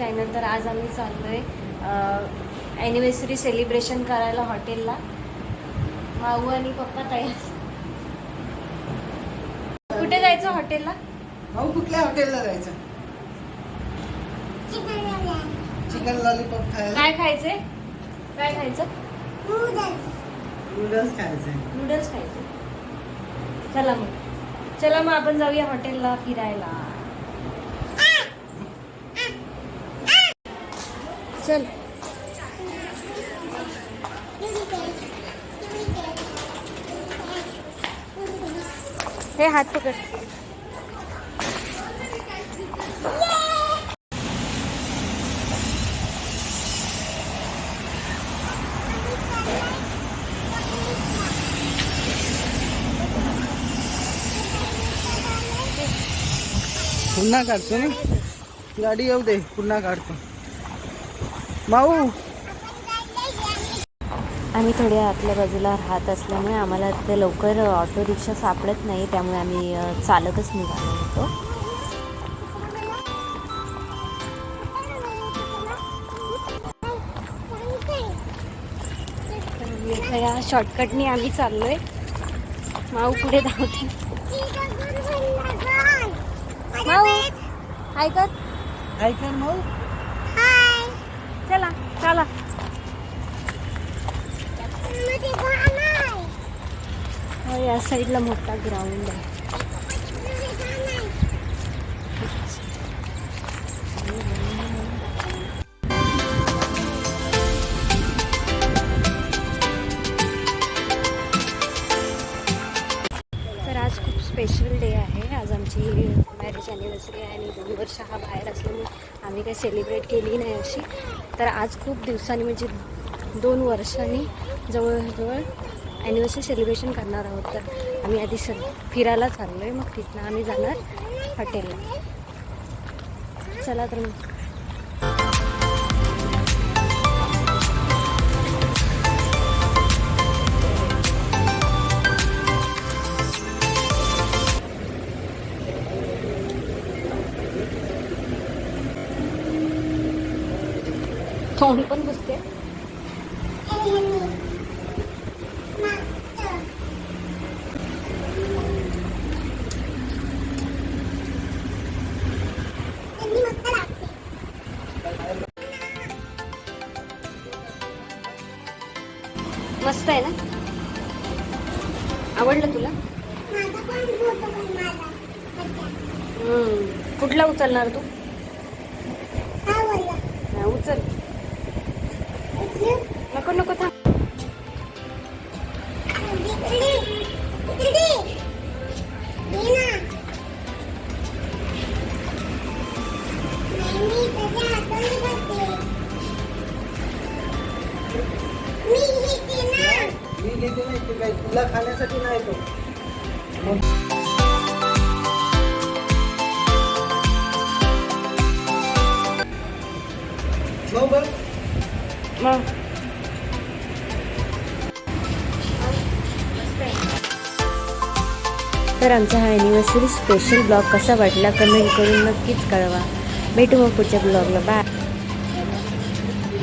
Channel. तर आज आम्ही चाललोय ॲनिव्हर्सरी सेलिब्रेशन करायला हॉटेलला. माऊ आणि पप्पा तयार. कुठे जायचं हॉटेलला? भाऊ कुठल्या हॉटेलला जायचं? चिकन लॉलीपॉप खायला. काय खायचंय? काय खायचं? नूडल्स खायचे. नूडल्स खायचे. चला मग आपण जाऊया हॉटेलला फिरायला. चल. हे हात पकड. पुन्हा काढतो ना, गाडी येऊ दे, पुन्हा काढतो. माऊ आम्ही थोड्या आतल्या बाजूला राहत असल्यामुळे आम्हाला ते लवकर ऑटो रिक्षा सापडत नाही, त्यामुळे आम्ही चालतच निघालो होतो. या शॉर्टकटनी आम्ही चाललोय. माऊ पुढे धावते. माऊ ऐकत माऊ. चला चला. या साईडला मोठा ग्राउंड आहे. तर आज खूप स्पेशल डे आहे. आज आमची मॅरेज ॲनिव्हर्सरी आहे आणि 2 वर्ष हा बाहेर असल्यामुळे आम्ही काही सेलिब्रेट केली नाही अशी. तर आज खूप दिवसांनी म्हणजे 2 वर्षांनी जवळजवळ ॲनिव्हर्सरी सेलिब्रेशन करणार आहोत. तर आम्ही आधी फिरायला चाललो आहे, मग तिथनं आम्ही जाणार हॉटेलला. चला तर मग. तोंड पण पुसते. मस्त आहे ना? आवडलं तुला? कुठला उचलणार तू? उचल. नको नको थांब. मी घेते नाही, ते काही तुला खाण्यासाठी नाही तो. भाऊ बघ मग तर आमचा हा ॲनिव्हर्सरी स्पेशल ब्लॉग कसा वाटला कमेंट करून नक्कीच कळवा. भेटू मग पुढच्या ब्लॉगला. बाय.